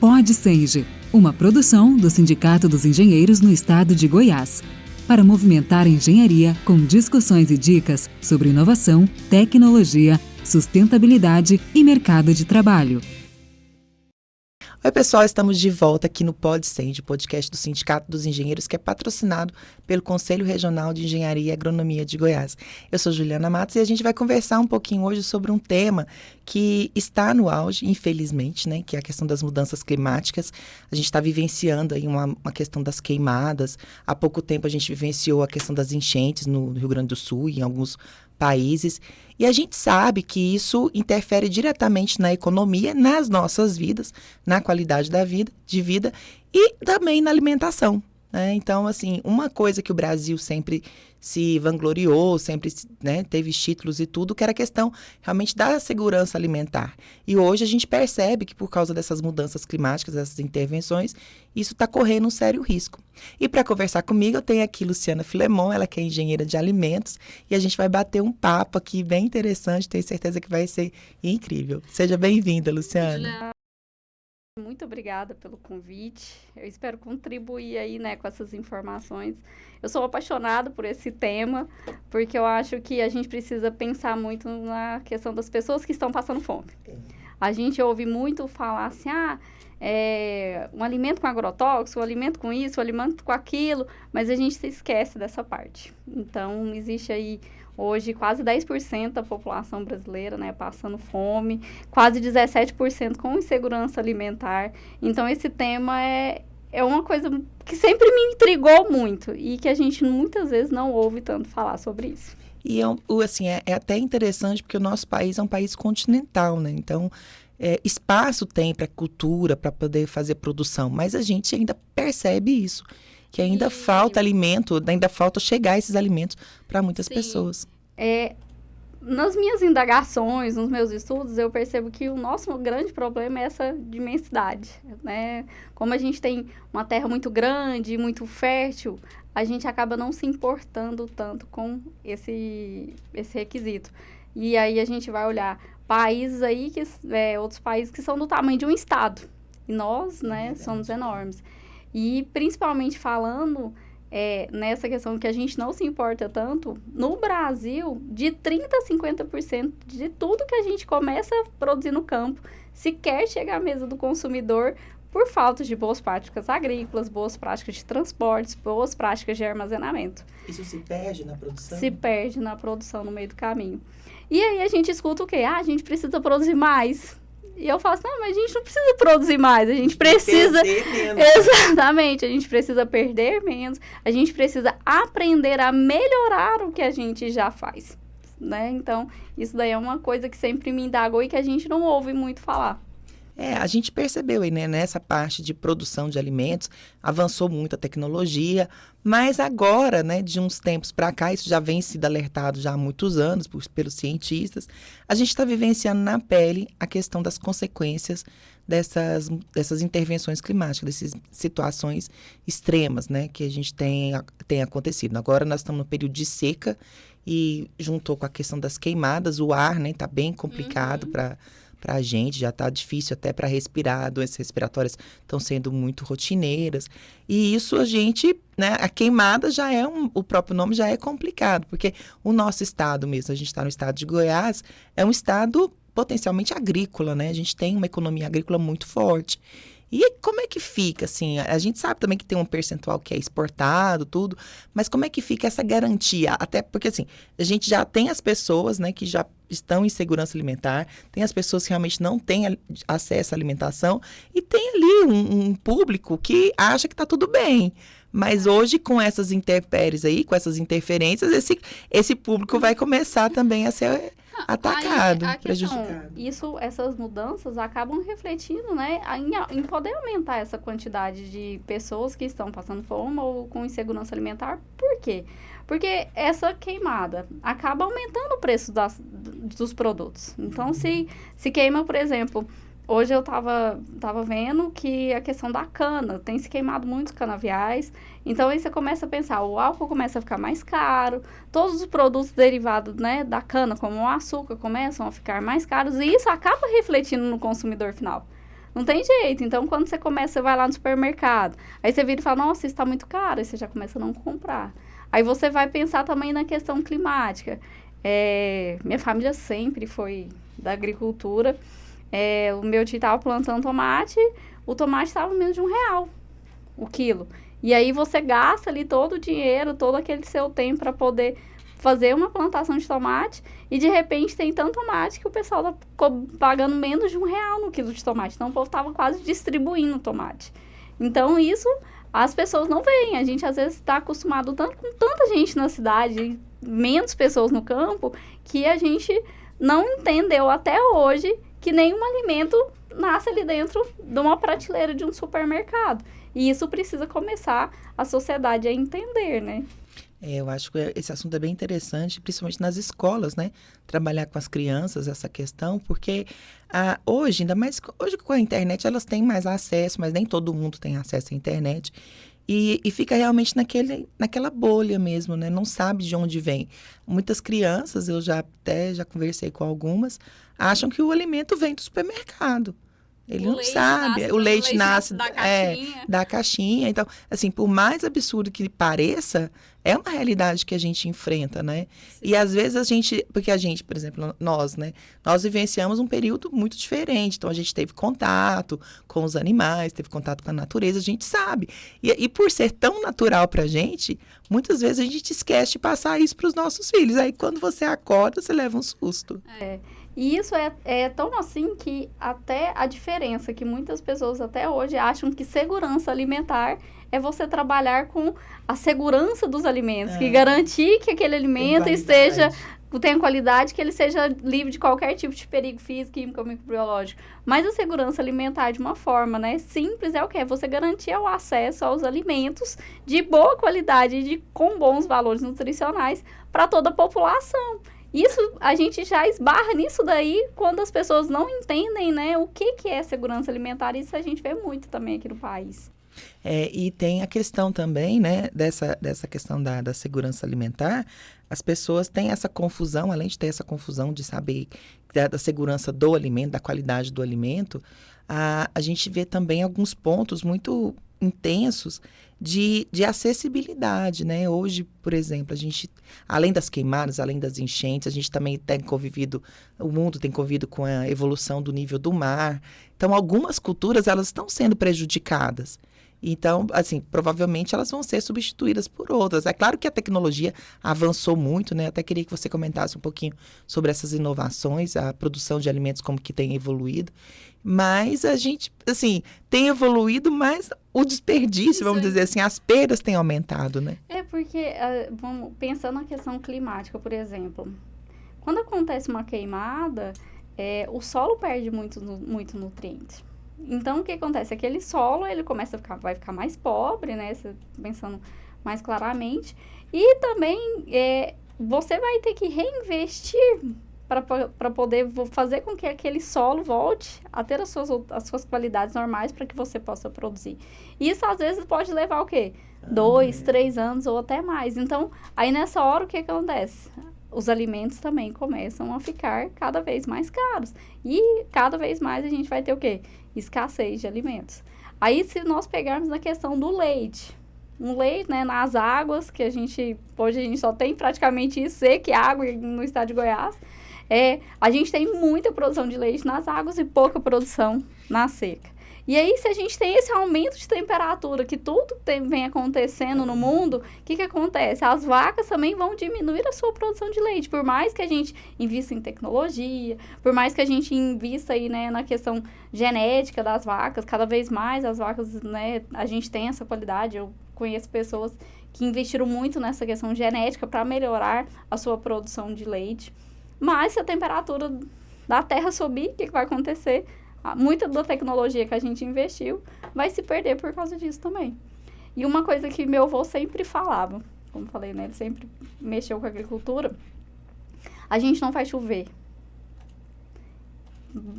Pod Senge, uma produção do Sindicato dos Engenheiros no Estado de Goiás, para movimentar a engenharia com discussões e dicas sobre inovação, tecnologia, sustentabilidade e mercado de trabalho. Oi, pessoal, estamos de volta aqui no Pod Senge, podcast do Sindicato dos Engenheiros, que é patrocinado pelo Conselho Regional de Engenharia e Agronomia de Goiás. Eu sou Juliana Matos e a gente vai conversar um pouquinho hoje sobre um tema que está no auge, infelizmente, né, que é a questão das mudanças climáticas. A gente está vivenciando aí uma questão das queimadas. Há pouco tempo a gente vivenciou a questão das enchentes no Rio Grande do Sul e em alguns países, e a gente sabe que isso interfere diretamente na economia, nas nossas vidas, na qualidade de vida e também na alimentação, né? Então, assim, uma coisa que o Brasil sempre se vangloriou, sempre, né, teve títulos e tudo, que era a questão realmente da segurança alimentar. E hoje a gente percebe que por causa dessas mudanças climáticas, dessas intervenções, isso está correndo um sério risco. E para conversar comigo, eu tenho aqui Luciana Filemon, ela que é engenheira de alimentos, e a gente vai bater um papo aqui bem interessante, tenho certeza que vai ser incrível. Seja bem-vinda, Luciana. Muito obrigada pelo convite. Eu espero contribuir aí, né, com essas informações. Eu sou apaixonada por esse tema, porque eu acho que a gente precisa pensar muito na questão das pessoas que estão passando fome. A gente ouve muito falar assim, um alimento com agrotóxico, um alimento com isso, um alimento com aquilo, mas a gente se esquece dessa parte. Então, existe aí hoje quase 10% da população brasileira, né, passando fome, quase 17% com insegurança alimentar. Então, esse tema é uma coisa que sempre me intrigou muito e que a gente muitas vezes não ouve tanto falar sobre isso. E, assim, é até interessante porque o nosso país é um país continental, né? Então, espaço tem para cultura, para poder fazer produção, mas a gente ainda percebe isso, que ainda falta alimento, ainda falta chegar esses alimentos para muitas pessoas. Nas minhas indagações, nos meus estudos, eu percebo que o nosso grande problema é essa imensidade, né? Como a gente tem uma terra muito grande, muito fértil, a gente acaba não se importando tanto com esse requisito. E aí a gente vai olhar países aí, outros países que são do tamanho de um estado. E nós, né, somos enormes. E principalmente falando nessa questão que a gente não se importa tanto, no Brasil, de 30% a 50% de tudo que a gente começa a produzir no campo sequer chega à mesa do consumidor por falta de boas práticas agrícolas, boas práticas de transportes, boas práticas de armazenamento. Isso se perde na produção? Se perde na produção no meio do caminho. E aí a gente escuta o quê? A gente precisa produzir mais. E eu falo assim, não, mas a gente não precisa produzir mais, a gente precisa... Perder menos. Exatamente, a gente precisa perder menos, a gente precisa aprender a melhorar o que a gente já faz, né? Então, isso daí é uma coisa que sempre me indagou e que a gente não ouve muito falar. A gente percebeu aí, né, nessa parte de produção de alimentos, avançou muito a tecnologia, mas agora, né, de uns tempos para cá, isso já vem sido alertado já há muitos anos pelos cientistas, a gente está vivenciando na pele a questão das consequências dessas intervenções climáticas, dessas situações extremas, né, que a gente tem acontecido. Agora nós estamos no período de seca e juntou com a questão das queimadas, o ar, né, está bem complicado para a gente, já está difícil até para respirar, doenças respiratórias estão sendo muito rotineiras. E isso a gente, né, a queimada já o próprio nome já é complicado, porque o nosso estado mesmo, a gente está no estado de Goiás, é um estado potencialmente agrícola, né? A gente tem uma economia agrícola muito forte. E como é que fica, assim, a gente sabe também que tem um percentual que é exportado, tudo, mas como é que fica essa garantia? Até porque, assim, a gente já tem as pessoas, né, que já estão em segurança alimentar, tem as pessoas que realmente não têm acesso à alimentação e tem ali um público que acha que está tudo bem. Mas hoje, com essas intempéries aí, com essas interferências, esse público vai começar também a ser atacado, prejudicado. Essas mudanças acabam refletindo, né, em poder aumentar essa quantidade de pessoas que estão passando fome ou com insegurança alimentar. Por quê? Porque essa queimada acaba aumentando o preço dos produtos. Então, se queima, por exemplo, hoje eu tava vendo que a questão da cana, tem se queimado muitos canaviais, então aí você começa a pensar, o álcool começa a ficar mais caro, todos os produtos derivados, né, da cana, como o açúcar, começam a ficar mais caros, e isso acaba refletindo no consumidor final, Não tem jeito. Então, quando você começa, você vai lá no supermercado, aí você vira e fala, nossa, isso está muito caro, aí você já começa a não comprar. Aí você vai pensar também na questão climática. Minha família sempre foi da agricultura. O meu tio estava plantando tomate, o tomate estava menos de R$1 o quilo. E aí você gasta ali todo o dinheiro, todo aquele seu tempo para poder fazer uma plantação de tomate e de repente tem tanto tomate que o pessoal tá pagando menos de R$1 no quilo de tomate. Então o povo estava quase distribuindo tomate. Então isso as pessoas não veem. A gente às vezes está acostumado tanto com tanta gente na cidade, menos pessoas no campo, que a gente não entendeu até hoje que nenhum alimento nasce ali dentro de uma prateleira de um supermercado. E isso precisa começar a sociedade a entender, né? Eu acho que esse assunto é bem interessante, principalmente nas escolas, né? Trabalhar com as crianças essa questão, porque hoje, ainda mais hoje com a internet, elas têm mais acesso, mas nem todo mundo tem acesso à internet. E fica realmente naquela bolha mesmo, né? Não sabe de onde vem. Muitas crianças, eu já conversei com algumas, acham que o alimento vem do supermercado. Ele não sabe. O leite nasce da caixinha. Então, assim, por mais absurdo que pareça, é uma realidade que a gente enfrenta, né? Sim. E às vezes porque a gente, por exemplo, nós, né? Nós vivenciamos um período muito diferente. Então, a gente teve contato com os animais, teve contato com a natureza, a gente sabe. E por ser tão natural pra gente, muitas vezes a gente esquece de passar isso pros nossos filhos. Aí, quando você acorda, você leva um susto. E isso é tão assim que até a diferença que muitas pessoas até hoje acham que segurança alimentar é você trabalhar com a segurança dos alimentos, que garantir que aquele alimento tenha qualidade, que ele seja livre de qualquer tipo de perigo físico, químico ou microbiológico. Mas a segurança alimentar de uma forma, né, simples é o quê? É você garantir o acesso aos alimentos de boa qualidade e com bons valores nutricionais para toda a população. Isso, a gente já esbarra nisso daí quando as pessoas não entendem, né, o que é segurança alimentar. Isso a gente vê muito também aqui no país. E tem a questão também, né, dessa questão da segurança alimentar. As pessoas têm essa confusão, além de ter essa confusão de saber da segurança do alimento, da qualidade do alimento, a gente vê também alguns pontos muito intensos de acessibilidade, né? Hoje, por exemplo, a gente, além das queimadas, além das enchentes, a gente também o mundo tem convivido com a evolução do nível do mar. Então, algumas culturas, elas estão sendo prejudicadas. Então, assim, provavelmente elas vão ser substituídas por outras. É claro que a tecnologia avançou muito, né? Até queria que você comentasse um pouquinho sobre essas inovações, a produção de alimentos, como que tem evoluído. Mas a gente, assim, tem evoluído, mas o desperdício, vamos dizer assim, as perdas têm aumentado, né? Porque, pensando na questão climática, por exemplo, quando acontece uma queimada, o solo perde muito nutriente. Então, o que acontece? Aquele solo, ele vai ficar mais pobre, né? Pensando mais claramente. E também, você vai ter que reinvestir para poder fazer com que aquele solo volte a ter as suas qualidades normais para que você possa produzir. Isso, às vezes, pode levar o quê? 2, 3 anos ou até mais. Então, aí nessa hora, o que acontece? Os alimentos também começam a ficar cada vez mais caros. E cada vez mais a gente vai ter o quê? Escassez de alimentos. Aí, se nós pegarmos na questão do leite, um leite, né, nas águas, que hoje a gente só tem praticamente isso, seca e água no estado de Goiás, a gente tem muita produção de leite nas águas e pouca produção na seca. E aí, se a gente tem esse aumento de temperatura, que tudo vem acontecendo no mundo, o que acontece? As vacas também vão diminuir a sua produção de leite. Por mais que a gente invista em tecnologia, por mais que a gente invista aí, né, na questão genética das vacas, cada vez mais as vacas, né, a gente tem essa qualidade. Eu conheço pessoas que investiram muito nessa questão genética para melhorar a sua produção de leite. Mas se a temperatura da terra subir, o que vai acontecer? Muita da tecnologia que a gente investiu vai se perder por causa disso também. E uma coisa que meu avô sempre falava, como falei, né? Ele sempre mexeu com a agricultura. A gente não faz chover.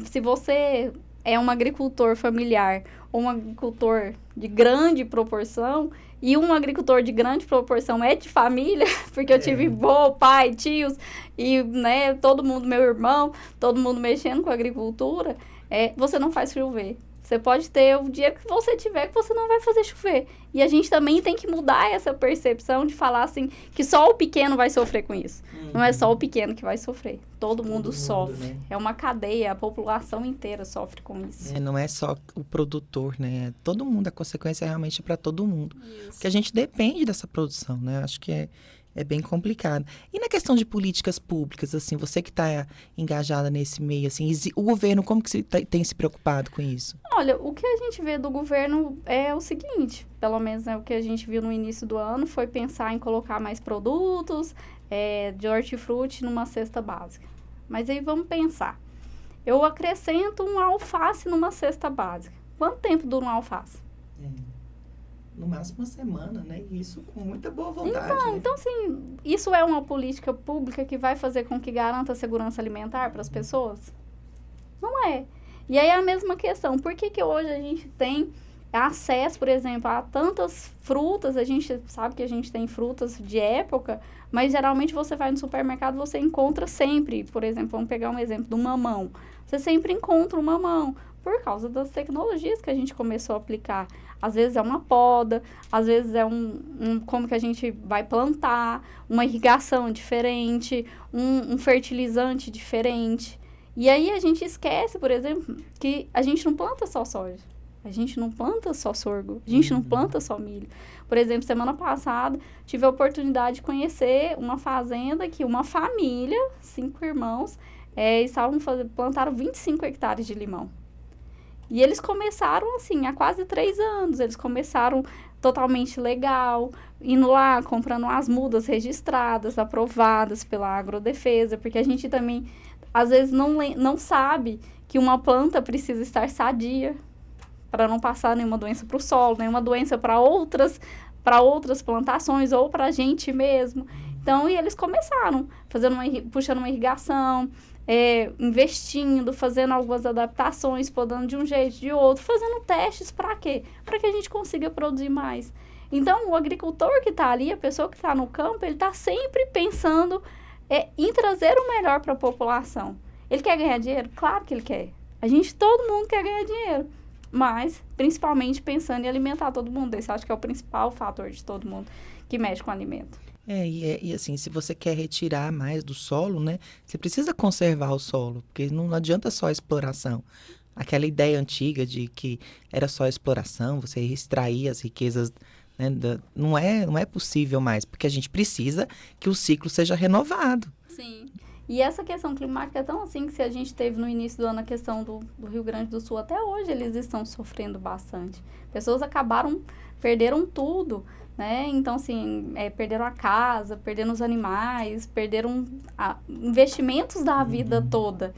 Se você é um agricultor familiar ou um agricultor de grande proporção, e um agricultor de grande proporção é de família, porque eu tive vô, pai, tios, e, né, todo mundo, meu irmão, todo mundo mexendo com a agricultura, você não faz chover. Você pode ter o dinheiro que você tiver, que você não vai fazer chover. E a gente também tem que mudar essa percepção de falar assim, que só o pequeno vai sofrer com isso. Não é só o pequeno que vai sofrer. Todo mundo sofre. Né? É uma cadeia, a população inteira sofre com isso. Não é só o produtor, né? Todo mundo, a consequência é realmente para todo mundo. Isso. Porque a gente depende dessa produção, né? Acho que é bem complicado. E na questão de políticas públicas, assim, você que está engajada nesse meio, assim, o governo, como que tem se preocupado com isso? Olha, o que a gente vê do governo é o seguinte, pelo menos o que a gente viu no início do ano, foi pensar em colocar mais produtos de hortifruti numa cesta básica. Mas aí vamos pensar. Eu acrescento um alface numa cesta básica. Quanto tempo dura um alface? No máximo uma semana, né? Isso com muita boa vontade. Então, assim, isso é uma política pública que vai fazer com que garanta a segurança alimentar para as pessoas? Não é. E aí é a mesma questão. Por que hoje a gente tem acesso, por exemplo, a tantas frutas? A gente sabe que a gente tem frutas de época, mas geralmente você vai no supermercado, você encontra sempre, por exemplo, vamos pegar um exemplo do mamão. Você sempre encontra um mamão por causa das tecnologias que a gente começou a aplicar. Às vezes é uma poda, às vezes é como que a gente vai plantar, uma irrigação diferente, um fertilizante diferente. E aí a gente esquece, por exemplo, que a gente não planta só soja, a gente não planta só sorgo, a gente não planta só milho. Por exemplo, semana passada, tive a oportunidade de conhecer uma fazenda que uma família, 5 irmãos, plantaram 25 hectares de limão. E eles começaram, assim, há quase 3 anos. Eles começaram totalmente legal, indo lá, comprando as mudas registradas, aprovadas pela Agrodefesa, porque a gente também, às vezes, não sabe que uma planta precisa estar sadia para não passar nenhuma doença para o solo, nenhuma doença para outras plantações ou para a gente mesmo. Então, e eles começaram puxando uma irrigação, investindo, fazendo algumas adaptações, podando de um jeito, de outro, fazendo testes para quê? Para que a gente consiga produzir mais. Então, o agricultor que está ali, a pessoa que está no campo, ele está sempre pensando em trazer o melhor para a população. Ele quer ganhar dinheiro? Claro que ele quer. Todo mundo quer ganhar dinheiro, mas principalmente pensando em alimentar todo mundo. Esse acho que é o principal fator de todo mundo que mexe com alimento. E assim, se você quer retirar mais do solo, né, você precisa conservar o solo, porque não adianta só a exploração. Aquela ideia antiga de que era só exploração, você extrair as riquezas, né, não é possível mais, porque a gente precisa que o ciclo seja renovado. Sim. E essa questão climática é tão assim que se a gente teve no início do ano a questão do Rio Grande do Sul, até hoje eles estão sofrendo bastante. Pessoas perderam tudo, né? Então, assim, perderam a casa, perderam os animais, perderam investimentos da vida toda.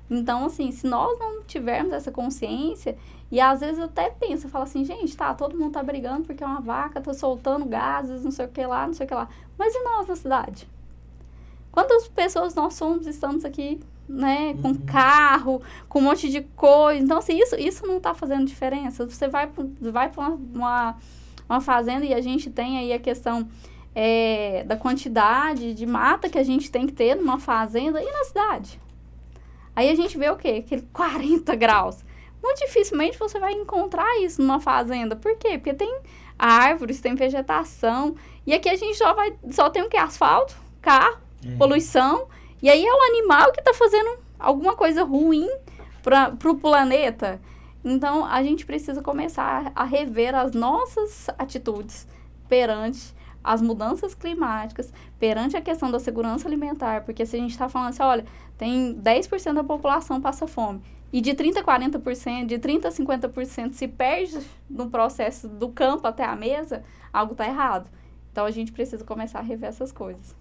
Então, assim, se nós não tivermos essa consciência, e às vezes eu até falo assim, gente, todo mundo tá brigando porque uma vaca tá soltando gases, não sei o que lá, mas e nós na cidade? Quantas pessoas nós estamos aqui, né, com carro, com um monte de coisa. Então, assim, isso não está fazendo diferença. Você vai para uma fazenda e a gente tem aí a questão da quantidade de mata que a gente tem que ter numa fazenda e na cidade. Aí a gente vê o quê? Aquele 40 graus. Muito dificilmente você vai encontrar isso numa fazenda. Por quê? Porque tem árvores, tem vegetação. E aqui a gente só tem o quê? Asfalto, carro, poluição, e aí é o animal que está fazendo alguma coisa ruim para o planeta. Então, a gente precisa começar a rever as nossas atitudes perante as mudanças climáticas, perante a questão da segurança alimentar, porque se a gente está falando assim, olha, tem 10% da população passa fome, e de 30% a 40%, de 30% a 50% se perde no processo do campo até a mesa, algo está errado. Então, a gente precisa começar a rever essas coisas.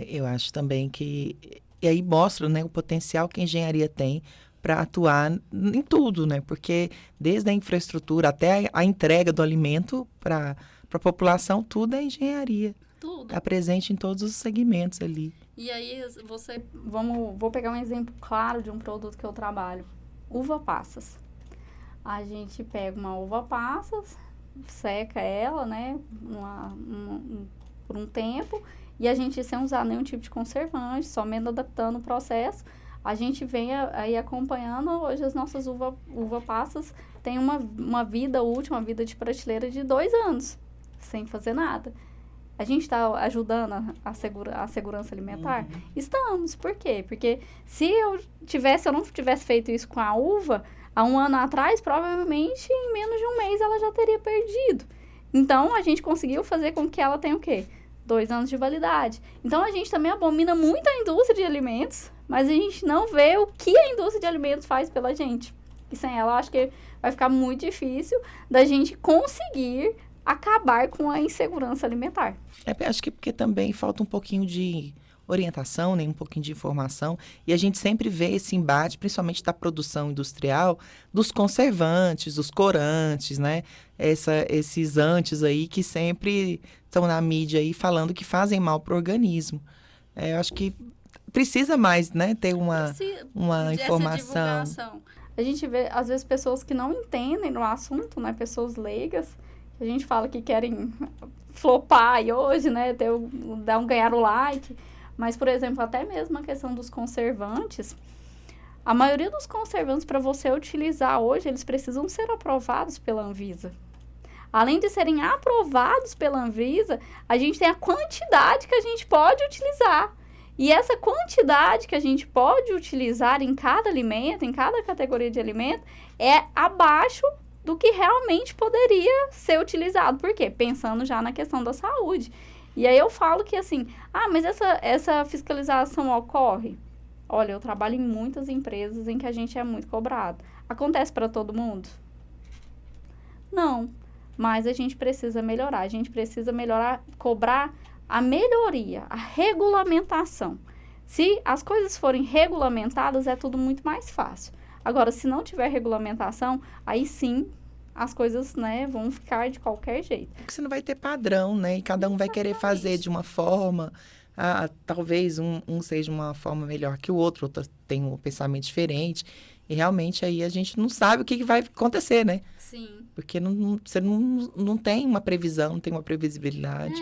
Eu acho também que... E aí mostra, né, o potencial que a engenharia tem para atuar em tudo, né? Porque desde a infraestrutura até a entrega do alimento para a população, tudo é engenharia. Tudo. Está presente em todos os segmentos ali. E aí, vou pegar um exemplo claro de um produto que eu trabalho. Uva passas. A gente pega uma uva passas, seca ela, né, por um tempo... E a gente, sem usar nenhum tipo de conservante, somente adaptando o processo, a gente vem aí acompanhando hoje as nossas uva passas tem uma vida útil, uma vida de prateleira de 2 anos, sem fazer nada. A gente está ajudando a segurança alimentar? Estamos. Por quê? Porque se eu não tivesse feito isso com a uva, há 1 ano atrás, provavelmente em menos de 1 mês ela já teria perdido. Então, a gente conseguiu fazer com que ela tenha o quê? 2 anos de validade. Então, a gente também abomina muito a indústria de alimentos, mas a gente não vê o que a indústria de alimentos faz pela gente. E sem ela, acho que vai ficar muito difícil da gente conseguir acabar com a insegurança alimentar. Acho que porque também falta um pouquinho de orientação, né? Um pouquinho de informação. E a gente sempre vê esse embate, principalmente da produção industrial, dos conservantes, dos corantes, né? Esses antes aí que sempre estão na mídia aí falando que fazem mal para o organismo. Eu acho que precisa mais, né? Ter uma informação. A gente vê, às vezes, pessoas que não entendem no assunto, né? Pessoas leigas, a gente fala que querem flopar e hoje, né? Ganhar o like. Mas, por exemplo, até mesmo a questão dos conservantes, a maioria dos conservantes, para você utilizar hoje, eles precisam ser aprovados pela Anvisa. Além de serem aprovados pela Anvisa, a gente tem a quantidade que a gente pode utilizar. E essa quantidade que a gente pode utilizar em cada alimento, em cada categoria de alimento, é abaixo do que realmente poderia ser utilizado. Por quê? Pensando já na questão da saúde. E aí eu falo que assim, mas essa fiscalização ocorre? Olha, eu trabalho em muitas empresas em que a gente é muito cobrado. Acontece para todo mundo? Não, mas a gente precisa melhorar. A gente precisa cobrar a melhoria, a regulamentação. Se as coisas forem regulamentadas, é tudo muito mais fácil. Agora, se não tiver regulamentação, aí sim as coisas, né, vão ficar de qualquer jeito. Porque você não vai ter padrão, né? E cada um vai querer fazer de uma forma. Talvez um seja uma forma melhor que o outro tem um pensamento diferente. E realmente aí a gente não sabe o que vai acontecer, né? Sim. Porque você não tem uma previsão, não tem uma previsibilidade.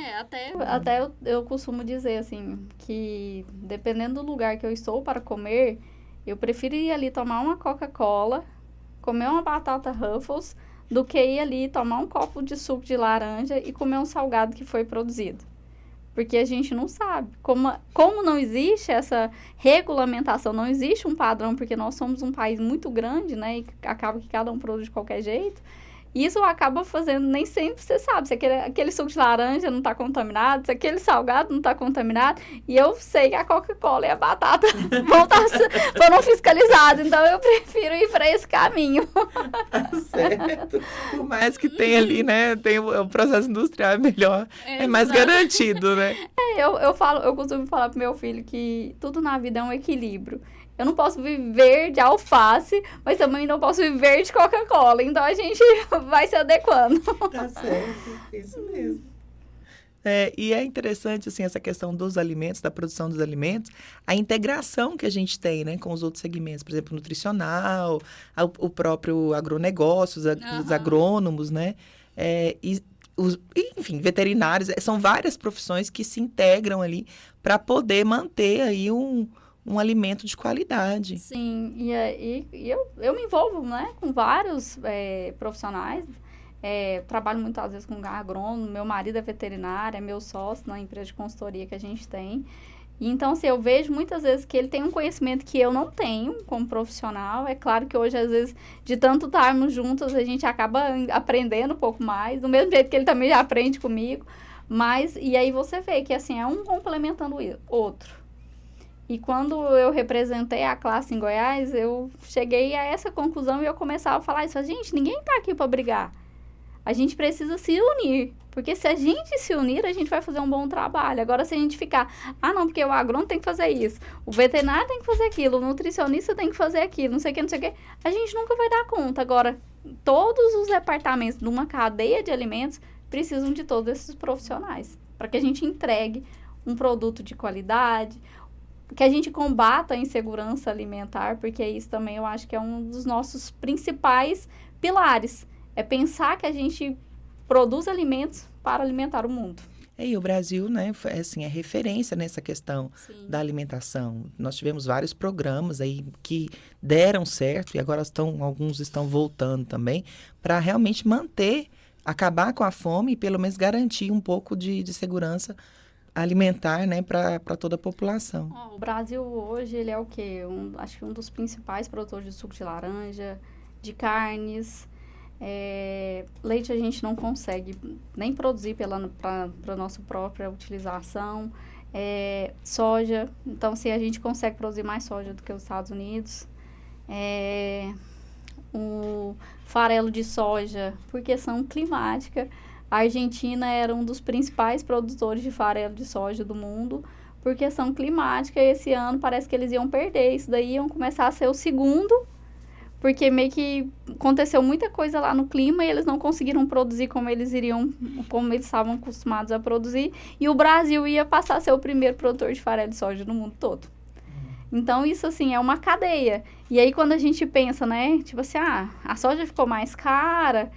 Até eu costumo dizer, assim, que dependendo do lugar que eu estou para comer, eu prefiro ir ali tomar uma Coca-Cola, comer uma batata Ruffles, do que ir ali tomar um copo de suco de laranja e comer um salgado que foi produzido. Porque a gente não sabe. Como não existe essa regulamentação, não existe um padrão, porque nós somos um país muito grande, né? E acaba que cada um produz de qualquer jeito. Isso acaba fazendo, nem sempre você sabe, se aquele suco de laranja não está contaminado, se aquele salgado não está contaminado. E eu sei que a Coca-Cola e a batata foram fiscalizadas, então eu prefiro ir para esse caminho. Certo. Por mais que tenha ali, né, tem o processo industrial é melhor, é mais garantido, né? Eu costumo falar pro meu filho que tudo na vida é um equilíbrio. Eu não posso viver de alface, mas também não posso viver de Coca-Cola. Então, a gente vai se adequando. Tá certo, isso mesmo. E é interessante, assim, essa questão dos alimentos, da produção dos alimentos, a integração que a gente tem, né, com os outros segmentos, por exemplo, nutricional, o próprio agronegócio, os agrônomos, né, enfim, veterinários, são várias profissões que se integram ali para poder manter aí um alimento de qualidade. Sim, e eu me envolvo, né, com vários profissionais. Trabalho muitas vezes com agrônomo, meu marido é veterinário, é meu sócio na empresa de consultoria que a gente tem. E então, assim, eu vejo muitas vezes que ele tem um conhecimento que eu não tenho como profissional. É claro que hoje, às vezes, de tanto estarmos juntos, a gente acaba aprendendo um pouco mais, do mesmo jeito que ele também já aprende comigo. E aí você vê que, assim, é um complementando o outro. E quando eu representei a classe em Goiás, eu cheguei a essa conclusão e eu começava a falar isso. Gente, ninguém está aqui para brigar. A gente precisa se unir. Porque se a gente se unir, a gente vai fazer um bom trabalho. Agora, se a gente ficar, não, porque o agrônomo tem que fazer isso, o veterinário tem que fazer aquilo, o nutricionista tem que fazer aquilo, não sei o que, a gente nunca vai dar conta. Agora, todos os departamentos de uma cadeia de alimentos precisam de todos esses profissionais. Para que a gente entregue um produto de qualidade, que a gente combata a insegurança alimentar, porque isso também eu acho que é um dos nossos principais pilares. É pensar que a gente produz alimentos para alimentar o mundo. E o Brasil, né, assim, é referência nessa questão Sim. da alimentação. Nós tivemos vários programas aí que deram certo e agora alguns estão voltando também para realmente acabar com a fome e pelo menos garantir um pouco de segurança alimentar, né, para toda a população. O Brasil hoje, ele é o quê? Acho que um dos principais produtores de suco de laranja, de carnes. Leite a gente não consegue nem produzir para nossa própria utilização. Soja, então se a gente consegue produzir mais soja do que os Estados Unidos. O farelo de soja, por questão climática, a Argentina era um dos principais produtores de farelo de soja do mundo. Por questão climática, esse ano parece que eles iam perder, isso daí iam começar a ser o segundo, porque meio que aconteceu muita coisa lá no clima e eles não conseguiram produzir como eles estavam acostumados a produzir, e o Brasil ia passar a ser o primeiro produtor de farelo de soja no mundo todo. Então, isso, assim, é uma cadeia. E aí, quando a gente pensa, né, tipo assim, a soja ficou mais cara,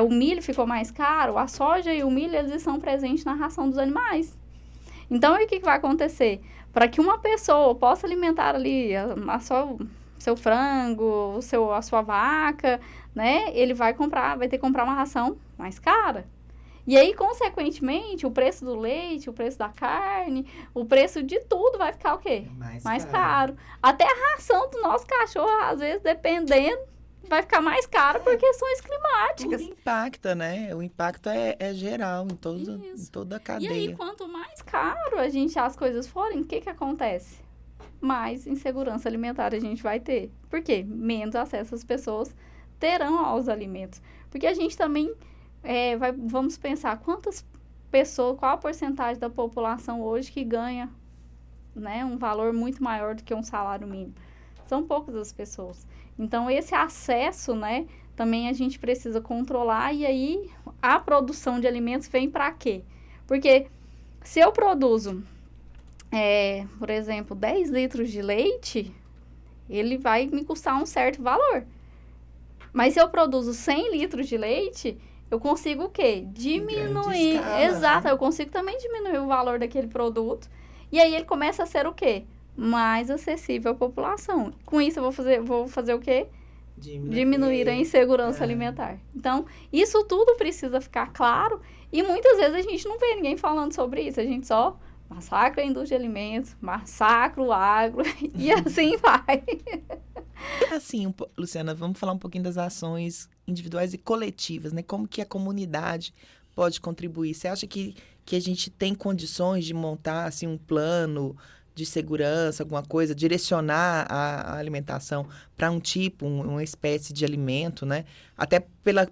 o milho ficou mais caro, a soja e o milho, eles estão presentes na ração dos animais. Então, aí, o que vai acontecer? Para que uma pessoa possa alimentar ali seu frango, a sua vaca, né, ele vai ter que comprar uma ração mais cara. E aí, consequentemente, o preço do leite, o preço da carne, o preço de tudo vai ficar o quê? Mais caro. Até a ração do nosso cachorro, às vezes, dependendo, vai ficar mais caro por questões climáticas. Tudo impacta, né? O impacto é geral em toda a cadeia. E aí, quanto mais caro as coisas forem, o que acontece? Mais insegurança alimentar a gente vai ter. Por quê? Menos acesso as pessoas terão aos alimentos. Porque a gente também... vamos pensar quantas pessoas, qual a porcentagem da população hoje que ganha, né, um valor muito maior do que um salário mínimo. São poucas as pessoas. Então, esse acesso, né, também a gente precisa controlar, e aí a produção de alimentos vem para quê? Porque se eu produzo, por exemplo, 10 litros de leite, ele vai me custar um certo valor. Mas se eu produzo 100 litros de leite, eu consigo o quê? Diminuir. Escala, Exato, né? eu consigo também diminuir o valor daquele produto. E aí ele começa a ser o quê? Mais acessível à população. Com isso, eu vou fazer o quê? Diminuir a insegurança alimentar. Então, isso tudo precisa ficar claro. E muitas vezes a gente não vê ninguém falando sobre isso. A gente só massacra a indústria de alimentos, massacra o agro e assim vai. Assim, Luciana, vamos falar um pouquinho das ações individuais e coletivas, né? Como que a comunidade pode contribuir? Você acha que a gente tem condições de montar, assim, um plano de segurança, alguma coisa, direcionar a alimentação para uma espécie de alimento, né? Até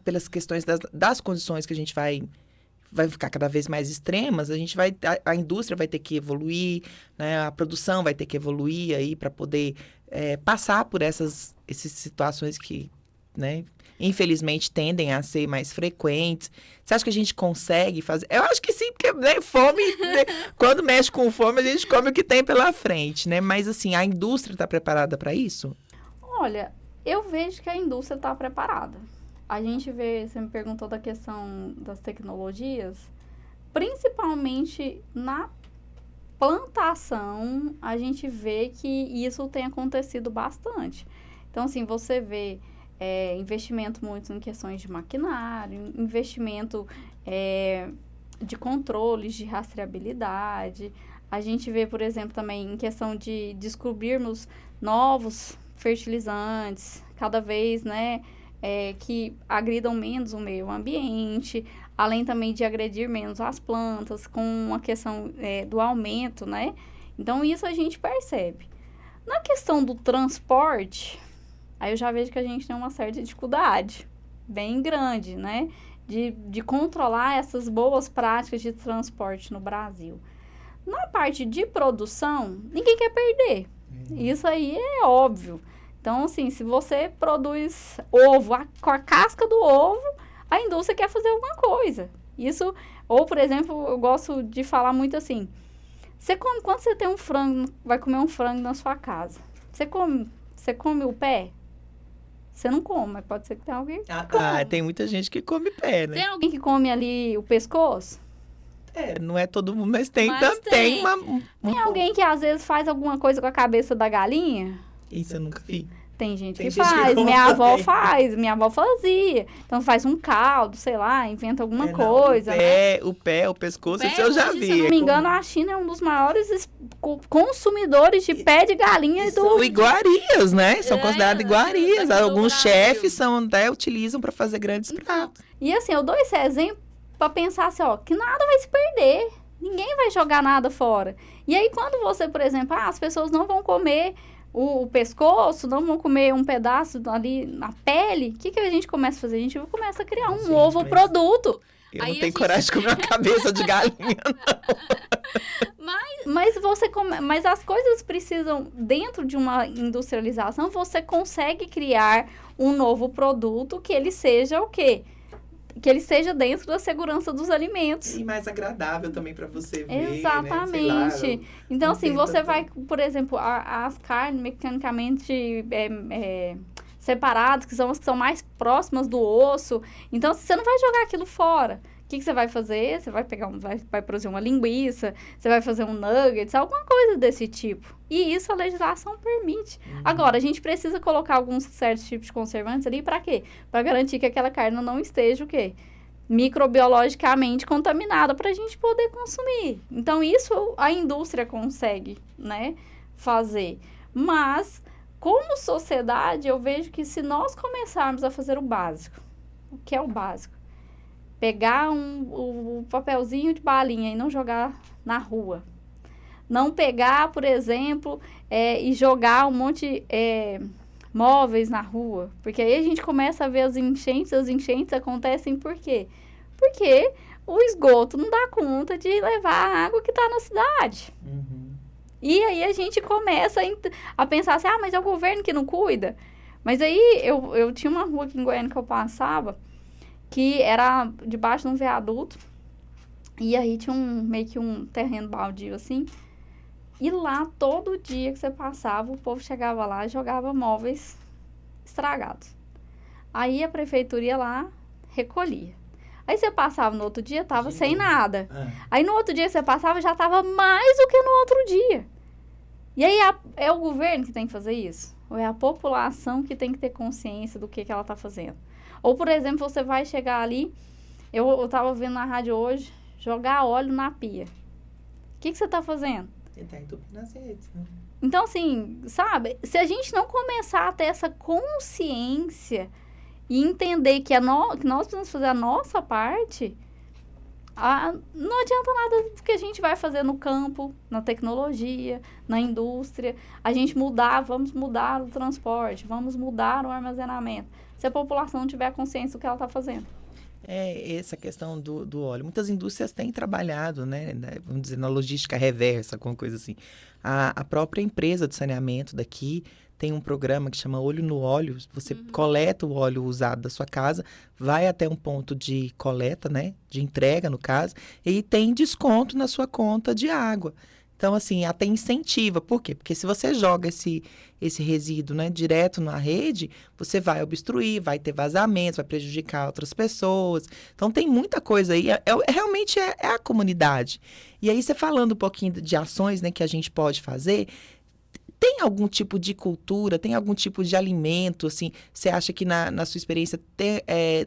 pelas questões das condições que a gente vai ficar cada vez mais extremas, a indústria vai ter que evoluir, né? A produção vai ter que evoluir aí para poder passar por essas situações que, né, infelizmente tendem a ser mais frequentes. Você acha que a gente consegue fazer? Eu acho que sim, porque, né, fome, né, quando mexe com fome, a gente come o que tem pela frente, né? Mas, assim, a indústria está preparada para isso? Olha, eu vejo que a indústria está preparada. A gente vê, você me perguntou da questão das tecnologias, principalmente na plantação, a gente vê que isso tem acontecido bastante. Então, assim, você vê investimento muito em questões de maquinário, investimento de controles de rastreabilidade. A gente vê, por exemplo, também em questão de descobrirmos novos fertilizantes, cada vez, né, que agridam menos o meio ambiente, além também de agredir menos as plantas, com a questão do aumento, né? Então, isso a gente percebe. Na questão do transporte, aí eu já vejo que a gente tem uma certa dificuldade, bem grande, né? De controlar essas boas práticas de transporte no Brasil. Na parte de produção, ninguém quer perder. Isso aí é óbvio. Então, assim, se você produz ovo, com a casca do ovo, a indústria quer fazer alguma coisa. Isso, ou, por exemplo, eu gosto de falar muito assim, quando você tem um frango, vai comer um frango na sua casa, você come o pé? Você não come, mas pode ser que tenha alguém que come. Tem muita gente que come pé, né? Tem alguém que come ali o pescoço? Não é todo mundo, mas tem tem. Tem alguém que às vezes faz alguma coisa com a cabeça da galinha? Isso eu nunca vi. Tem gente Tem que gente que faz, come minha avó também. faz, minha avó fazia. Então faz um caldo, sei lá, inventa alguma Não, coisa, né? o pé, o pescoço, O pé, isso eu já hoje, vi. Se não me engano, a China é um dos maiores consumidores de pé de galinha E e do... são iguarias, né? São consideradas iguarias. aqui no Alguns Brasil. chefes até utilizam para fazer grandes pratos. E assim, eu dou esse exemplo pra pensar assim, ó, que nada vai se perder. Ninguém vai jogar nada fora. E aí, quando você, por exemplo, as pessoas não vão comer o pescoço, não vão comer um pedaço ali na pele, o que a gente começa a fazer? A gente começa a criar um Gente, novo mas- produto. Eu Aí não a tenho gente- coragem de comer uma cabeça de galinha. Mas as coisas precisam, dentro de uma industrialização, você consegue criar um novo produto que ele seja o quê? Que ele esteja dentro da segurança dos alimentos. E mais agradável também para você ver, Exatamente. né? Sei lá, Então, não assim, tem você tanto- vai, por exemplo, as carnes mecanicamente separadas, que são as que são mais próximas do osso. Então, você não vai jogar aquilo fora. O que você vai fazer? Você vai pegar vai produzir uma linguiça, você vai fazer um nuggets, alguma coisa desse tipo. E isso a legislação permite. Agora, a gente precisa colocar alguns certos tipos de conservantes ali para quê? Para garantir que aquela carne não esteja o quê? Microbiologicamente contaminada para a gente poder consumir. Então, isso a indústria consegue, né, fazer. Mas, como sociedade, eu vejo que se nós começarmos a fazer o básico, o que é o básico? Pegar o papelzinho de balinha e não jogar na rua. Não pegar, por exemplo, e jogar um monte móveis na rua. Porque aí a gente começa a ver as enchentes acontecem por quê? Porque o esgoto não dá conta de levar a água que está na cidade. Uhum. E aí a gente começa a pensar assim, mas é o governo que não cuida. Mas aí eu tinha uma rua aqui em Goiânia que eu passava, que era debaixo de um viaduto, e aí tinha meio que um terreno baldio assim, e lá todo dia que você passava, o povo chegava lá e jogava móveis estragados. Aí a prefeitura ia lá, recolhia. Aí você passava no outro dia, tava De sem novo. nada. Aí no outro dia que você passava, já tava mais do que no outro dia. E aí é o governo que tem que fazer isso? Ou é a população que tem que ter consciência do que ela tá fazendo? Ou, por exemplo, você vai chegar ali, eu tava vendo na rádio hoje, jogar óleo na pia. O que você tá fazendo? Tentar entupir nas redes, né? Então, assim, sabe? Se a gente não começar a ter essa consciência e entender que nós precisamos fazer a nossa parte, não adianta nada do que a gente vai fazer no campo, na tecnologia, na indústria. A gente vamos mudar o transporte, vamos mudar o armazenamento. Se a população não tiver consciência do que ela está fazendo. Essa questão do óleo. Muitas indústrias têm trabalhado, né? Vamos dizer, na logística reversa, alguma coisa assim. A própria empresa de saneamento daqui tem um programa que chama Olho no Óleo. Você coleta o óleo usado da sua casa, vai até um ponto de coleta, né? De entrega, no caso, e tem desconto na sua conta de água. Então, assim, até incentiva. Por quê? Porque se você joga esse resíduo, né, direto na rede, você vai obstruir, vai ter vazamentos, vai prejudicar outras pessoas. Então, tem muita coisa aí. Realmente é a comunidade. E aí, você falando um pouquinho de ações, né, que a gente pode fazer, tem algum tipo de cultura, tem algum tipo de alimento, assim, você acha que na sua experiência,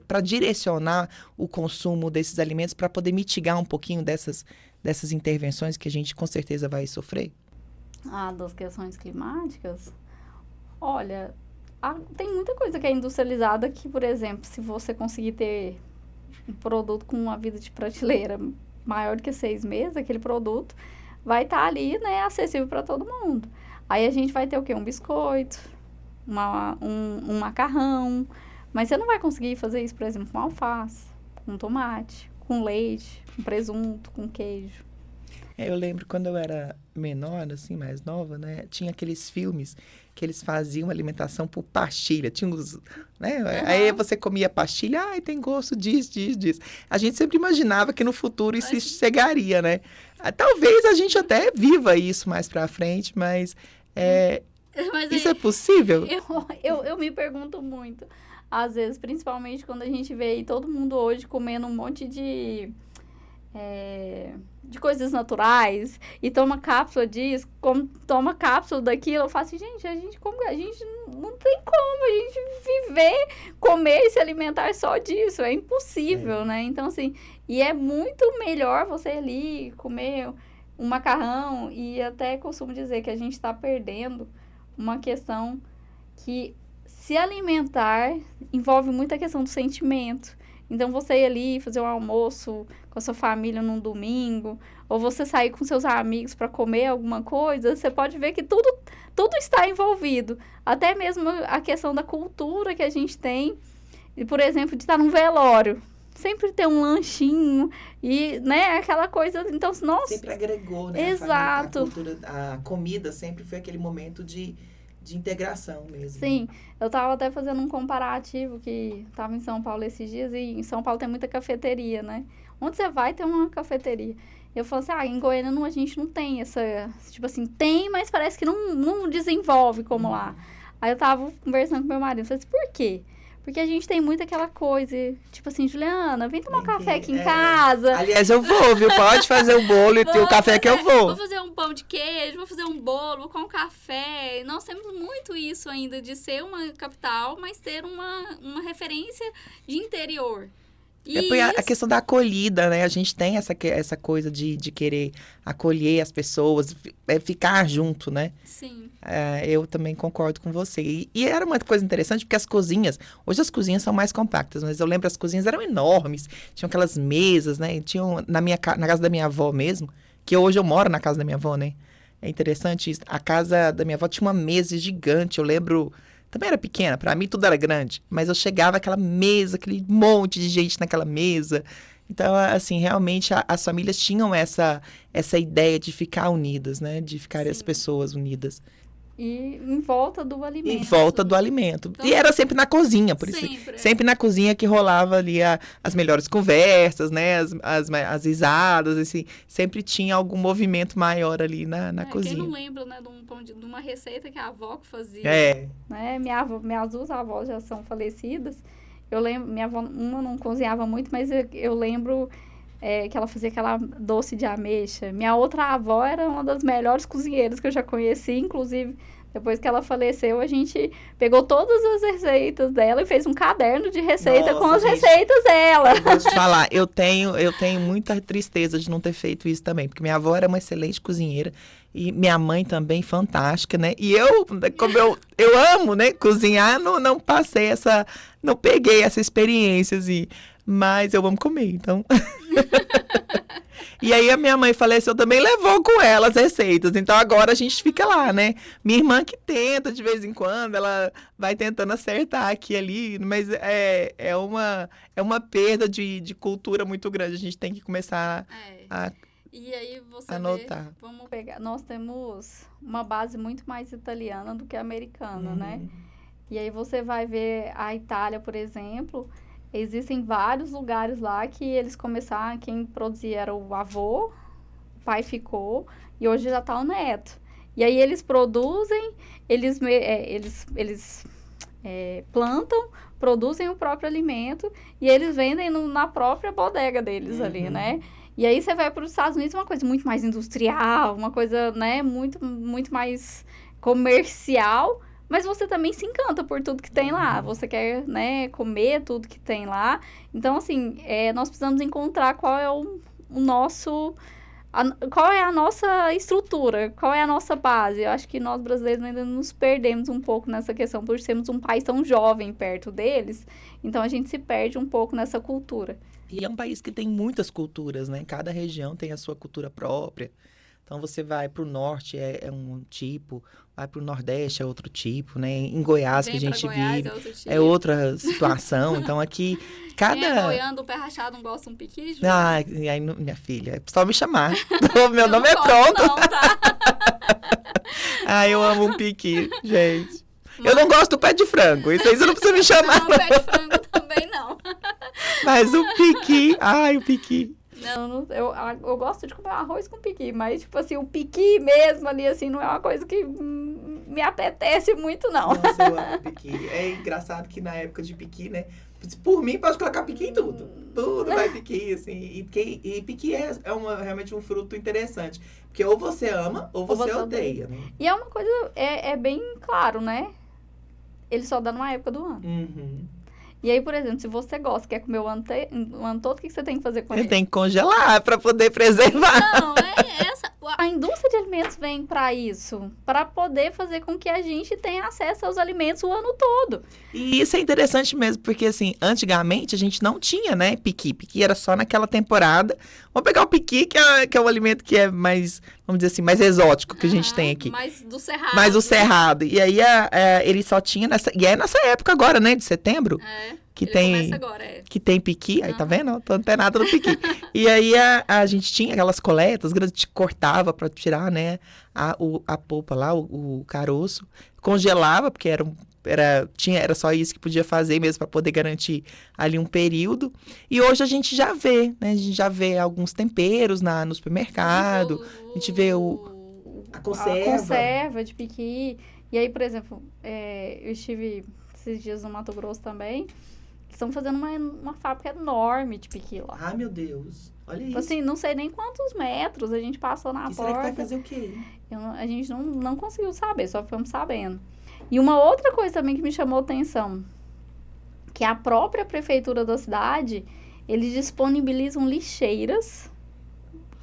para direcionar o consumo desses alimentos, para poder mitigar um pouquinho dessas intervenções que a gente com certeza vai sofrer? Das questões climáticas? Olha, tem muita coisa que é industrializada que, por exemplo, se você conseguir ter um produto com uma vida de prateleira maior do que 6 meses, aquele produto vai estar ali, né, acessível para todo mundo. Aí a gente vai ter o quê? Um biscoito, um macarrão, mas você não vai conseguir fazer isso, por exemplo, com alface, com tomate, com leite, com presunto, com queijo. Eu lembro quando eu era menor, assim, mais nova, né? Tinha aqueles filmes que eles faziam alimentação por pastilha. Tinha uns, né? Aí você comia pastilha, tem gosto disso. A gente sempre imaginava que no futuro isso chegaria, né? Talvez a gente até viva isso mais pra frente, mas isso é possível? Eu me pergunto muito. Às vezes, principalmente quando a gente vê aí todo mundo hoje comendo um monte de de coisas naturais e toma cápsula disso, toma cápsula daquilo, eu falo assim, gente não tem como a gente viver, comer e se alimentar só disso, é impossível, né? Então, assim, e é muito melhor você ali comer um macarrão, e até costumo dizer que a gente está perdendo uma questão que se alimentar envolve muita questão do sentimento. Então, você ir ali fazer um almoço com a sua família num domingo, ou você sair com seus amigos para comer alguma coisa, você pode ver que tudo está envolvido. Até mesmo a questão da cultura que a gente tem, e, por exemplo, de estar num velório. Sempre ter um lanchinho e, né, aquela coisa, então, nossa... Sempre agregou, né? Exato. A comida sempre foi aquele momento de integração mesmo. Sim, eu tava até fazendo um comparativo que tava em São Paulo esses dias, e em São Paulo tem muita cafeteria, né? Onde você vai tem uma cafeteria. Eu falei assim, em Goiânia a gente não tem essa... Tipo assim, tem, mas parece que não desenvolve como lá. Aí eu tava conversando com meu marido, falei assim, por quê? Porque a gente tem muito aquela coisa, tipo assim, Juliana, vem tomar um café aqui em casa. Aliás, eu vou, viu? Pode fazer o bolo e o café que eu vou. Vou fazer um pão de queijo, vou fazer um bolo com café. Nós temos muito isso ainda, de ser uma capital, mas ter uma referência de interior. A questão da acolhida, né? A gente tem essa coisa de querer acolher as pessoas, ficar junto, né? Sim. Eu também concordo com você. E era uma coisa interessante, porque as cozinhas... Hoje as cozinhas são mais compactas, mas eu lembro as cozinhas eram enormes. Tinham aquelas mesas, né? Tinham na casa da minha avó mesmo, que hoje eu moro na casa da minha avó, né? É interessante isso. A casa da minha avó tinha uma mesa gigante, eu lembro... Também era pequena, pra mim tudo era grande. Mas eu chegava àquela mesa, aquele monte de gente naquela mesa. Então, assim, realmente as famílias tinham essa ideia de ficar unidas, né? De ficarem as pessoas unidas. E em volta do alimento. Em volta do alimento. Então, e era sempre na cozinha, por isso. Sempre na cozinha que rolava ali as melhores conversas, né? As risadas, assim. Sempre tinha algum movimento maior ali na cozinha. Quem não lembra, né, de uma receita que a avó que fazia. Né? Minhas duas avós já são falecidas. Eu lembro, minha avó, uma não cozinhava muito, mas eu lembro... que ela fazia aquela doce de ameixa. Minha outra avó era uma das melhores cozinheiras que eu já conheci, inclusive, depois que ela faleceu, a gente pegou todas as receitas dela e fez um caderno de receita com as receitas dela. Eu vou te falar, eu tenho muita tristeza de não ter feito isso também, porque minha avó era uma excelente cozinheira e minha mãe também fantástica, né? E como eu amo, né, cozinhar, não passei não peguei essa experiência, assim, mas eu amo comer, então... E aí a minha mãe faleceu, também levou com ela as receitas. Então agora a gente fica lá, né? Minha irmã que tenta de vez em quando, ela vai tentando acertar aqui e ali, mas é uma perda de cultura muito grande. A gente tem que começar a e aí você anotar. Vamos pegar, nós temos uma base muito mais italiana do que americana, né? E aí você vai ver a Itália, por exemplo... Existem vários lugares lá que eles começaram, quem produzia era o avô, o pai ficou, e hoje já está o neto. E aí eles produzem, eles plantam, produzem o próprio alimento, e eles vendem na própria bodega deles ali, né? E aí você vai para os Estados Unidos, uma coisa muito mais industrial, uma coisa, né, muito, muito mais comercial, mas você também se encanta por tudo que tem lá. Você quer, né, comer tudo que tem lá. Então, assim, nós precisamos encontrar qual é o nosso... qual é a nossa estrutura, qual é a nossa base. Eu acho que nós brasileiros ainda nos perdemos um pouco nessa questão, por sermos um país tão jovem perto deles. Então, a gente se perde um pouco nessa cultura. E é um país que tem muitas culturas, né? Cada região tem a sua cultura própria. Então, você vai para o norte, é um tipo, vai para o nordeste, é outro tipo, né? Em Goiás, que a gente vive, é outra situação. Então, aqui, cada... Quem é goiano do pé rachado não gosta de um piqui, Ju? Aí, minha filha, é só me chamar. Meu nome é pronto. Não, tá? Eu amo um piqui, gente. Eu não gosto do pé de frango, isso aí você não precisa me chamar. Não, pé de frango também não. Mas o piqui, o piqui. Não, eu gosto de comer arroz com piqui, mas, tipo assim, o piqui mesmo ali, assim, não é uma coisa que me apetece muito, não. Nossa, eu amo piqui. É engraçado que na época de piqui, né, Por mim, pode colocar piqui em tudo. Tudo vai piqui, assim. E piqui realmente um fruto interessante. Porque ou você ama, ou você odeia, né? E é uma coisa, é bem claro, né? Ele só dá numa época do ano. Uhum. E aí, por exemplo, se você gosta, quer comer o ano todo, o que você tem que fazer com ele? Ele tem que congelar para poder preservar. Não, a indústria de alimentos vem para isso, para poder fazer com que a gente tenha acesso aos alimentos o ano todo. E isso é interessante mesmo, porque assim, antigamente a gente não tinha, né, piqui. Piqui era só naquela temporada. Vamos pegar o piqui, que é o alimento que é mais, vamos dizer assim, mais exótico que a gente tem aqui. Mais do cerrado. Mais do cerrado. E aí ele só tinha e é nessa época agora, né, de setembro. Que tem, agora, que tem piqui, aí tá vendo? Eu tô antenada no piqui. E aí a gente tinha aquelas coletas, a gente cortava para tirar, né, a polpa lá, o caroço, congelava, porque era só isso que podia fazer mesmo para poder garantir ali um período. E hoje a gente já vê, né, a gente já vê alguns temperos no supermercado, a gente vê a conserva de piqui. E aí, por exemplo, eu estive esses dias no Mato Grosso também. Estão fazendo uma fábrica enorme de piqui lá. Ah, meu Deus. Olha isso. Assim, não sei nem quantos metros a gente passou na porta. Será que vai fazer o quê? A gente não conseguiu saber, só ficamos sabendo. E uma outra coisa também que me chamou atenção, que a própria prefeitura da cidade, eles disponibilizam lixeiras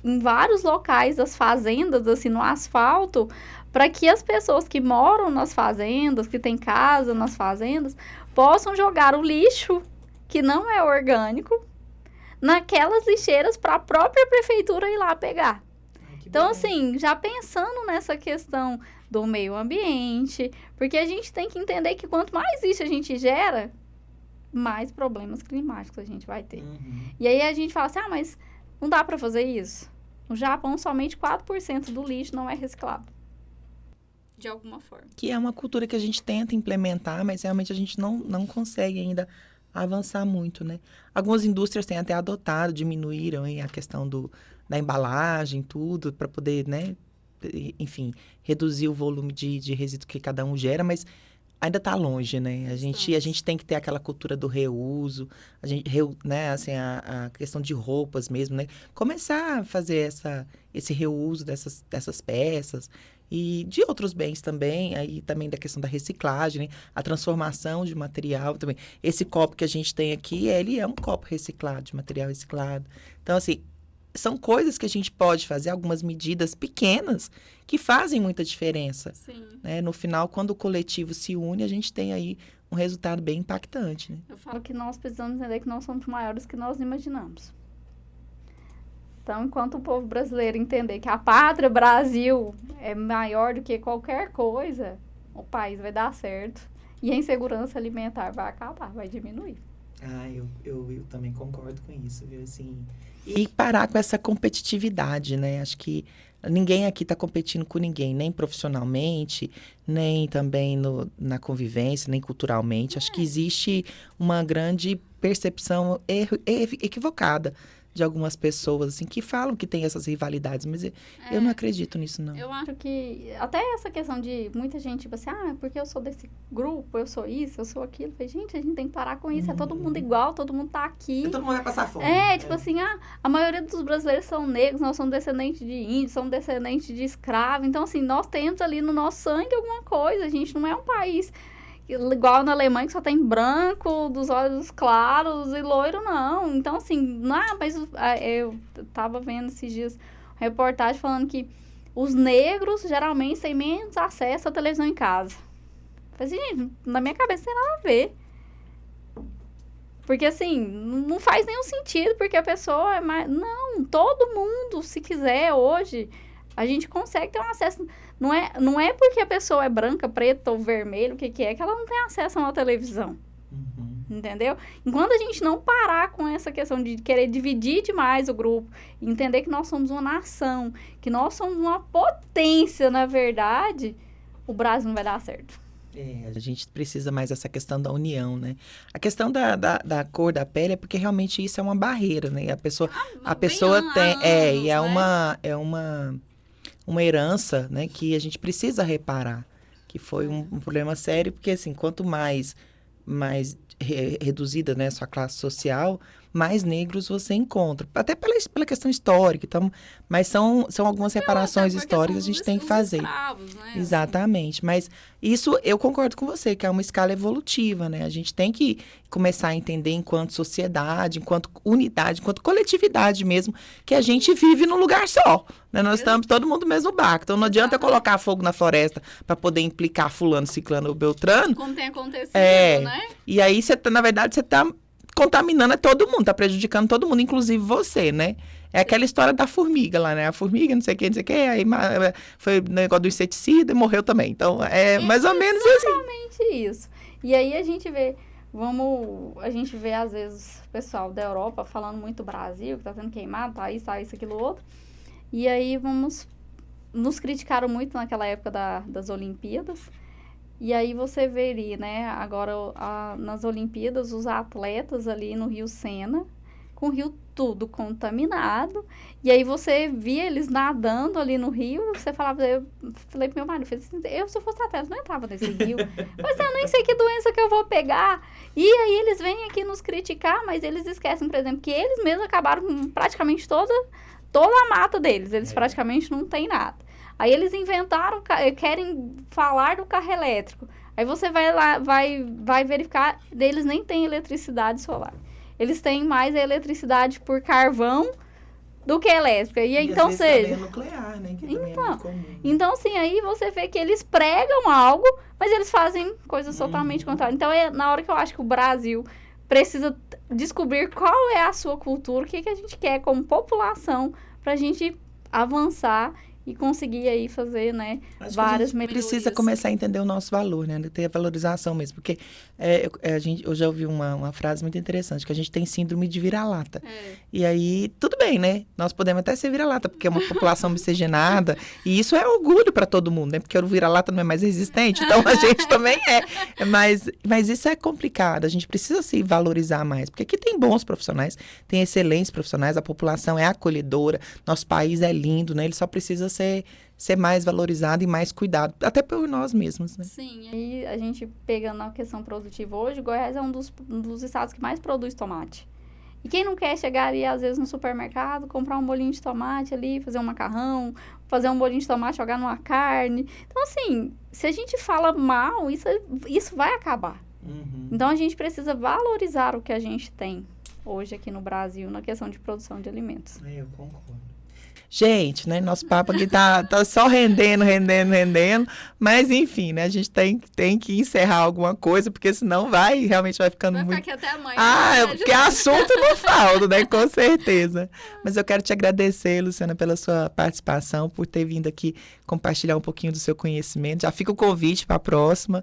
em vários locais das fazendas, assim, no asfalto, para que as pessoas que moram nas fazendas, que têm casa nas fazendas, possam jogar o lixo, que não é orgânico, naquelas lixeiras para a própria prefeitura ir lá pegar. Então, assim, já pensando nessa questão do meio ambiente, porque a gente tem que entender que quanto mais lixo a gente gera, mais problemas climáticos a gente vai ter. Uhum. E aí a gente fala assim, mas não dá para fazer isso? No Japão, somente 4% do lixo não é reciclado. De alguma forma. Que é uma cultura que a gente tenta implementar, mas realmente a gente não consegue ainda avançar muito, né? Algumas indústrias têm até adotado, diminuíram a questão da embalagem, tudo, para poder, né, enfim, reduzir o volume de resíduo que cada um gera, mas ainda está longe, né? A gente tem que ter aquela cultura do reuso, né, assim, a questão de roupas mesmo, né? Começar a fazer esse reuso dessas peças. E de outros bens também, aí também da questão da reciclagem, né? A transformação de material também. Esse copo que a gente tem aqui, ele é um copo reciclado, de material reciclado. Então, assim, são coisas que a gente pode fazer, algumas medidas pequenas, que fazem muita diferença. Sim. Né? No final, quando o coletivo se une, a gente tem aí um resultado bem impactante. Né? Eu falo que nós precisamos entender que nós somos maiores que nós imaginamos. Então, enquanto o povo brasileiro entender que a pátria Brasil é maior do que qualquer coisa, o país vai dar certo. E a insegurança alimentar vai acabar, vai diminuir. Ah, eu também concordo com isso, viu? Assim, e parar com essa competitividade, né? Acho que ninguém aqui está competindo com ninguém, nem profissionalmente, nem também na convivência, nem culturalmente. Acho que existe uma grande percepção equivocada de algumas pessoas, assim, que falam que tem essas rivalidades, mas eu não acredito nisso, não. Eu acho que até essa questão de muita gente, tipo assim, porque eu sou desse grupo, eu sou isso, eu sou aquilo. Eu falei, gente, a gente tem que parar com isso, é todo mundo igual, todo mundo tá aqui. E todo mundo vai passar fome. Assim, a maioria dos brasileiros são negros, nós somos descendentes de índios, somos descendentes de escravos. Então, assim, nós temos ali no nosso sangue alguma coisa, a gente não é um país igual na Alemanha, que só tem branco, dos olhos claros e loiro, não. Então, assim, mas eu tava vendo esses dias reportagem falando que os negros geralmente têm menos acesso à televisão em casa. Eu falei assim, gente, na minha cabeça não tem nada a ver. Porque, assim, não faz nenhum sentido, porque a pessoa é mais... Não, todo mundo, se quiser, hoje, a gente consegue ter um acesso... Não é porque a pessoa é branca, preta ou vermelho, o que é, que ela não tem acesso a uma televisão. Uhum. Entendeu? Enquanto a gente não parar com essa questão de querer dividir demais o grupo, entender que nós somos uma nação, que nós somos uma potência, na verdade, o Brasil não vai dar certo. A gente precisa mais dessa questão da união, né? A questão da cor da pele é porque realmente isso é uma barreira, né? A pessoa tem... E é uma herança, né, que a gente precisa reparar, que foi um problema sério, porque, assim, quanto mais reduzida, né, sua classe social, mais negros você encontra. Até pela questão histórica. Então, mas são algumas reparações históricas que a gente tem que fazer. Escravos, né? Exatamente. Mas isso eu concordo com você, que é uma escala evolutiva, né? A gente tem que começar a entender enquanto sociedade, enquanto unidade, enquanto coletividade mesmo, que a gente vive num lugar só. Né? Nós estamos todo mundo no mesmo barco. Então não adianta eu colocar fogo na floresta para poder implicar fulano, ciclano ou beltrano. Como tem acontecido, né? E aí, na verdade, você está contaminando todo mundo, está prejudicando todo mundo, inclusive você, né? É aquela história da formiga lá, né? A formiga, não sei o que, aí foi o negócio do inseticida e morreu também. Então, é mais ou menos assim. Exatamente isso. E aí a gente vê, às vezes, o pessoal da Europa falando muito Brasil, que tá sendo queimado, tá isso, aquilo, outro. E aí nos criticaram muito naquela época das Olimpíadas. E aí você veria, né, agora nas Olimpíadas, os atletas ali no Rio Sena, com o rio tudo contaminado. E aí você via eles nadando ali no rio, você falava, eu falei pro meu marido, se eu fosse atleta, não entrava nesse rio. Mas eu nem sei que doença que eu vou pegar. E aí eles vêm aqui nos criticar, mas eles esquecem, por exemplo, que eles mesmos acabaram com praticamente toda a mata deles. Eles praticamente não têm nada. Aí eles inventaram, querem falar do carro elétrico. Aí você vai lá, vai verificar, eles nem têm eletricidade solar. Eles têm mais a eletricidade por carvão do que elétrica. E então, às vezes também é nuclear, né? Que também é muito comum. Então, assim, aí você vê que eles pregam algo, mas eles fazem coisas totalmente contrárias. Então, na hora que eu acho que o Brasil precisa descobrir qual é a sua cultura, o que a gente quer como população, pra gente avançar e conseguir aí fazer, né, várias melhorias. Precisa começar a entender o nosso valor, né? Ter a valorização mesmo. Porque eu já ouvi uma frase muito interessante, que a gente tem síndrome de vira-lata. E aí, tudo bem, né? Nós podemos até ser vira-lata, porque é uma população miscigenada. E isso é orgulho para todo mundo, né? Porque o vira-lata não é mais resistente, então a gente também é. Mas isso é complicado. A gente precisa se valorizar mais. Porque aqui tem bons profissionais, tem excelentes profissionais, a população é acolhedora, nosso país é lindo, né? Ele só precisa ser mais valorizado e mais cuidado, até por nós mesmos, né? Sim, aí a gente pegando a questão produtiva hoje, Goiás é um dos estados que mais produz tomate. E quem não quer chegar ali, às vezes, no supermercado, comprar um bolinho de tomate ali, fazer um macarrão, fazer um bolinho de tomate, jogar numa carne. Então, assim, se a gente fala mal, isso vai acabar. Então, a gente precisa valorizar o que a gente tem hoje aqui no Brasil, na questão de produção de alimentos. Eu concordo. Gente, né, nosso papo aqui tá só rendendo, mas enfim, né, a gente tem que encerrar alguma coisa, porque senão realmente vai ficando muito... Vai ficar aqui até amanhã. Porque assunto não falta, né, com certeza. Mas eu quero te agradecer, Luciana, pela sua participação, por ter vindo aqui compartilhar um pouquinho do seu conhecimento. Já fica o convite para a próxima,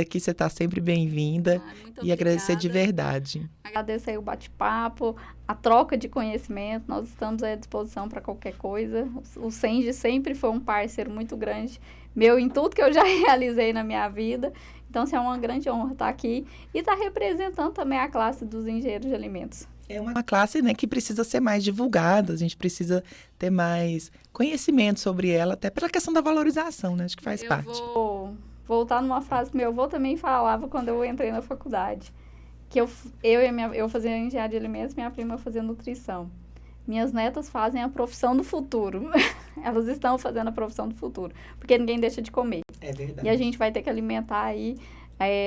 que você está sempre bem-vinda, e agradecer de verdade. Agradecer o bate-papo, a troca de conhecimento, nós estamos à disposição para qualquer coisa. O Senji sempre foi um parceiro muito grande meu em tudo que eu já realizei na minha vida. Então, é uma grande honra estar aqui e estar representando também a classe dos engenheiros de alimentos. É uma classe, né, que precisa ser mais divulgada, a gente precisa ter mais conhecimento sobre ela, até pela questão da valorização, né, acho que faz parte. Eu vou voltar numa frase que meu avô também falava quando eu entrei na faculdade, que eu fazia engenharia de alimentos, minha prima fazia nutrição. Minhas netas fazem a profissão do futuro. Elas estão fazendo a profissão do futuro, porque ninguém deixa de comer. É verdade. E a gente vai ter que alimentar aí,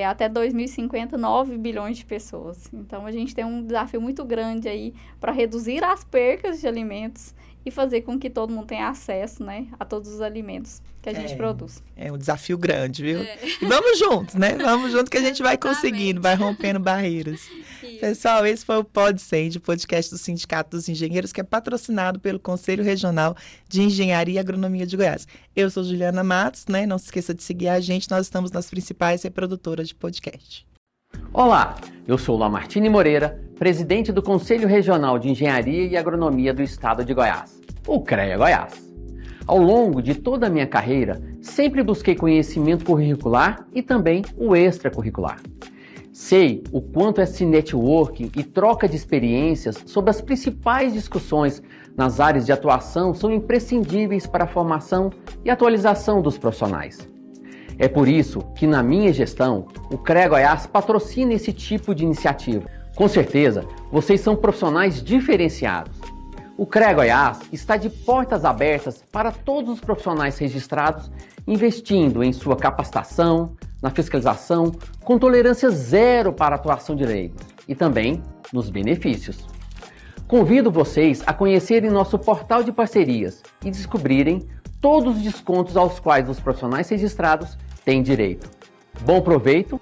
até 2050, 9 bilhões de pessoas. Então, a gente tem um desafio muito grande aí para reduzir as percas de alimentos e fazer com que todo mundo tenha acesso, né, a todos os alimentos que a gente produz. É um desafio grande, viu? E vamos juntos, né? Vamos juntos que a gente vai conseguindo, vai rompendo barreiras. Isso. Pessoal, esse foi o PodSend, o podcast do Sindicato dos Engenheiros, que é patrocinado pelo Conselho Regional de Engenharia e Agronomia de Goiás. Eu sou Juliana Matos, né? Não se esqueça de seguir a gente, nós estamos nas principais reprodutoras de podcast. Olá, eu sou Lamartine Moreira, presidente do Conselho Regional de Engenharia e Agronomia do Estado de Goiás, o CREA Goiás. Ao longo de toda a minha carreira, sempre busquei conhecimento curricular e também o extracurricular. Sei o quanto esse networking e troca de experiências sobre as principais discussões nas áreas de atuação são imprescindíveis para a formação e atualização dos profissionais. É por isso que na minha gestão, o CREA Goiás patrocina esse tipo de iniciativa. Com certeza, vocês são profissionais diferenciados. O CREA Goiás está de portas abertas para todos os profissionais registrados, investindo em sua capacitação, na fiscalização, com tolerância zero para a atuação de leigos e também nos benefícios. Convido vocês a conhecerem nosso portal de parcerias e descobrirem todos os descontos aos quais os profissionais registrados têm direito. Bom proveito